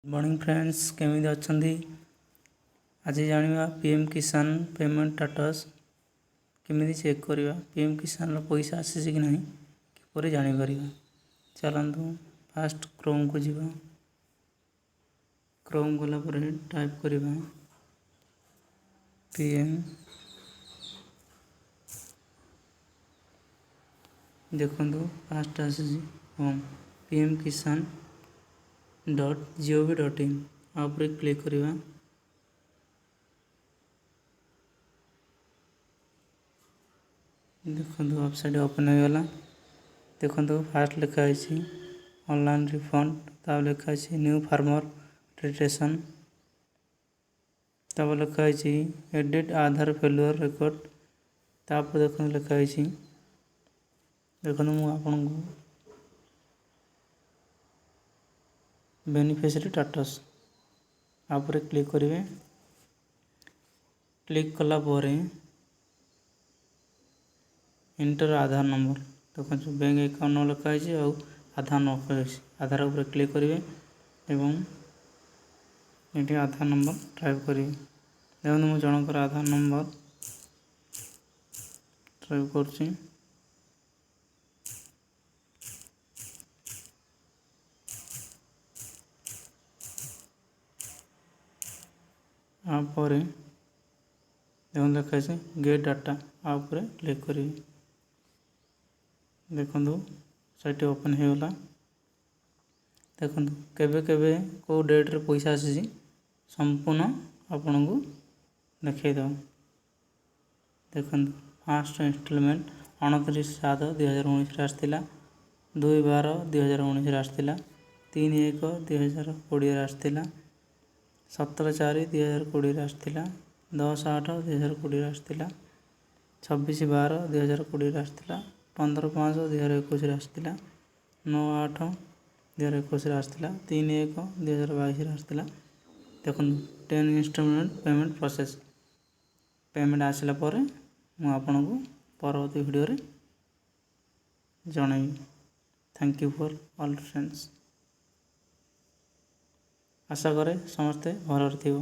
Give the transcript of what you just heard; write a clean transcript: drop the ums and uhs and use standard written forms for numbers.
Good morning friends, केमिति अछंती। आज जानिबा PM किसान पेमेंट स्टेटस केमिति चेक करिबा। पीएम किसान रो पैसा आसीछि कि नहीं किपरि जानि परिबा। चलंतु फास्ट क्रोम को जिबा। क्रोम गला पर टाइप करिबा पीएम। देखंतु फास्ट आसीछि होम पीएम किसान .gov.in आप क्लिक करिबा। देखंतु वेबसाइट ओपन हो गला। देखंतु फास्ट लिखा है ऑनलाइन रिफंड, तब लिखा है न्यू फार्मर रजिस्ट्रेशन, तब लिखा है एडिट आधार फेल्युअर रिकॉर्ड, तब देखो लिखा है देखो मु आपन को बेनिफिशियरी स्टेटस आप क्लिक करेंगे। क्लिक कला परे इंटर आधार नंबर देखो बैंक अकाउंट लिखा है और आधार नंबर आधार उपर क्लिक करेंगे एवं ये आधार नंबर टाइप करेंगे। देखो मुझे जनकर आधार नंबर टाइप कर देखो लिखा है गेट डाटा आप क्लिक करेंगे। देखो साइट ओपन हो गला। देखो केबे केबे को डेट रे पैसा आसी संपूर्ण आपन को देखद। देखो फास्ट इंस्टॉलमेंट 29/7/2019 आसाला, 2/12/2019 आसाला, 3/1/2020 आसाला, 17/4/2020 आसाला, 10/8/2020 आसाला, 26/12/2020 आसाला, 15/5/2021 आसाला, 9/8/2021 आसाला, 3/1/2022 आसाला। देखो 10 इंस्टॉलमेंट पेमेंट प्रोसेस पेमेंट आसला पर मु आपन को परवर्ती वीडियो रे जणाइबी। Thank you for all friends. आशा करे समस्ते भलरे थिबो।